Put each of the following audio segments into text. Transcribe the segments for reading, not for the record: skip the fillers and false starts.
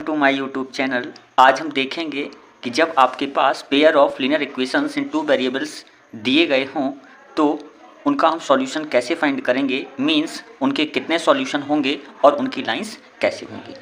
To my YouTube channel. आज हम देखेंगे कि जब आपके पास pair of linear equations in two variables दिए गए हों तो उनका हम सॉल्यूशन कैसे फाइंड करेंगे, मींस उनके कितने सॉल्यूशन होंगे और उनकी लाइंस कैसे होंगी।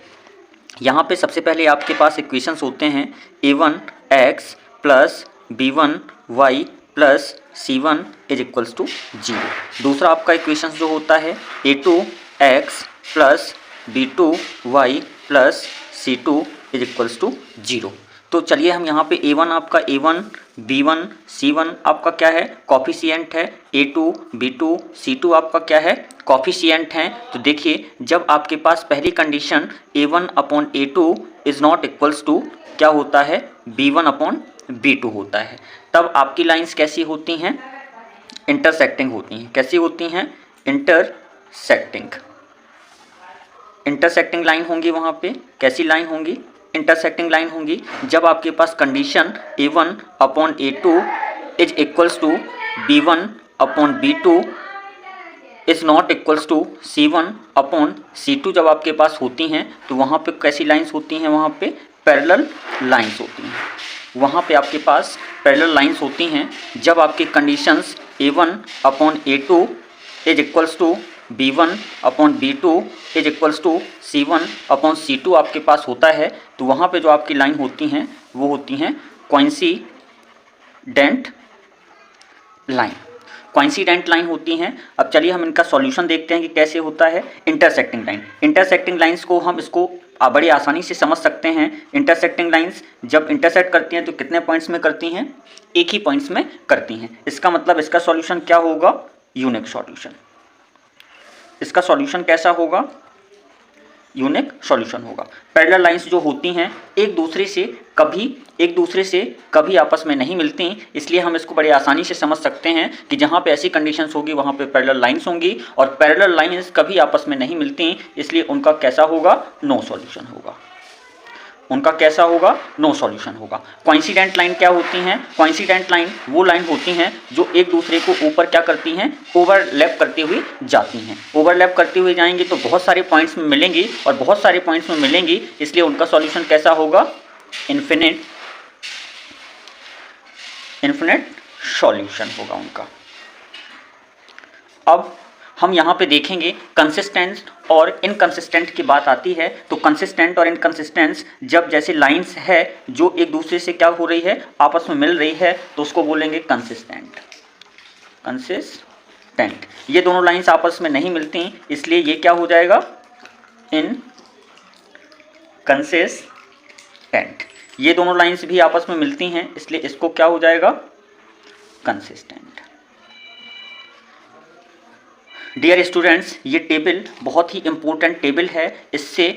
यहाँ पे सबसे पहले आपके पास इक्वेशंस होते हैं a1x plus b1y plus c1 is equals to 0। दूसरा आपका इक्वेशंस जो होता है a2x plus b2y plus c2 is equals to 0। तो चलिए हम यहाँ पे a1 आपका a1 b1 c1 आपका क्या है, कॉफिशिएंट है, a2 b2 c2 आपका क्या है, कॉफिशिएंट हैं। तो देखिए जब आपके पास पहली condition a1 upon a2 is not equals to क्या होता है, b1 अपॉन b2 होता है, तब आपकी लाइंस कैसी होती हैं, इंटरसेक्टिंग होती हैं। कैसी होती हैं, इंटरसेक्टिंग लाइन होंगी। वहाँ पे कैसी लाइन होंगी, इंटरसेक्टिंग लाइन होंगी। जब आपके पास condition a1 upon a2 is equals to b1 upon b2 is not equals to c1 upon c2 जब आपके पास होती हैं तो वहाँ पे कैसी लाइंस होती हैं, वहाँ पे पैरेलल लाइंस होती हैं। वहाँ पे आपके पास पैरेलल लाइंस होती हैं जब आपकी conditions a1 upon a2 is equals to b1 upon b2 is equals to c1 upon c2 आपके पास होता है। तो वहाँ पे जो आपकी लाइन होती हैं वो होती हैं कोइंसिडेंट लाइन होती हैं। अब चलिए हम इनका सॉल्यूशन देखते हैं कि कैसे होता है इंटरसेक्टिंग लाइन। इंटरसेक्टिंग लाइंस को हम इसको बड़ी आसानी से समझ सकते हैं। इंटरसेक्टिंग लाइंस जब इंटरसेक्ट करती हैं तो कितने पॉइंट्स में करती हैं, एक ही पॉइंट्स में करती हैं। इसका मतलब इसका सॉल्यूशन क्या होगा, यूनिक सॉल्यूशन। इसका सॉल्यूशन कैसा होगा, यूनिक सॉल्यूशन होगा। पैरेलल लाइंस जो होती हैं एक दूसरे से कभी आपस में नहीं मिलती, इसलिए हम इसको बड़ी आसानी से समझ सकते हैं कि जहाँ पे ऐसी कंडीशंस होगी वहाँ पे पैरेलल लाइंस होंगी, और पैरेलल लाइंस कभी आपस में नहीं मिलती, इसलिए उनका कैसा होगा, नो सॉल्यूशन होगा। उनका कैसा होगा, नो सॉल्यूशन होगा। कोइंसिडेंट लाइन क्या होती हैं, कोइंसिडेंट लाइन वो लाइन होती हैं जो एक दूसरे को ऊपर क्या करती हैं, ओवरलैप करते हुए जाती हैं। ओवरलैप करते हुए जाएंगी तो बहुत सारे पॉइंट्स में मिलेंगी, और बहुत सारे पॉइंट्स में मिलेंगी, इसलिए उनका सॉल्यूशन कैसा होगा, इन्फिनिट सॉल्यूशन होगा उनका। अब हम यहाँ पे देखेंगे कंसिस्टेंट और इनकंसिस्टेंट की बात आती है। तो कंसिस्टेंट और इनकंसिस्टेंस जब जैसे लाइंस है जो एक दूसरे से क्या हो रही है, आपस में मिल रही है, तो उसको बोलेंगे कंसिस्टेंट। ये दोनों लाइंस आपस में नहीं मिलती, इसलिए ये क्या हो जाएगा, इनकंसिस्टेंट। ये दोनों लाइंस भी आपस में मिलती हैं, इसलिए इसको क्या हो जाएगा, कंसिस्टेंट। डियर स्टूडेंट्स, ये टेबल बहुत ही इम्पोर्टेंट टेबल है। इससे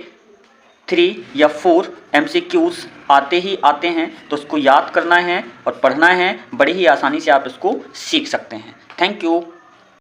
3 या 4 MCQs आते हैं, तो उसको याद करना है और पढ़ना है। बड़ी ही आसानी से आप इसको सीख सकते हैं। Thank you.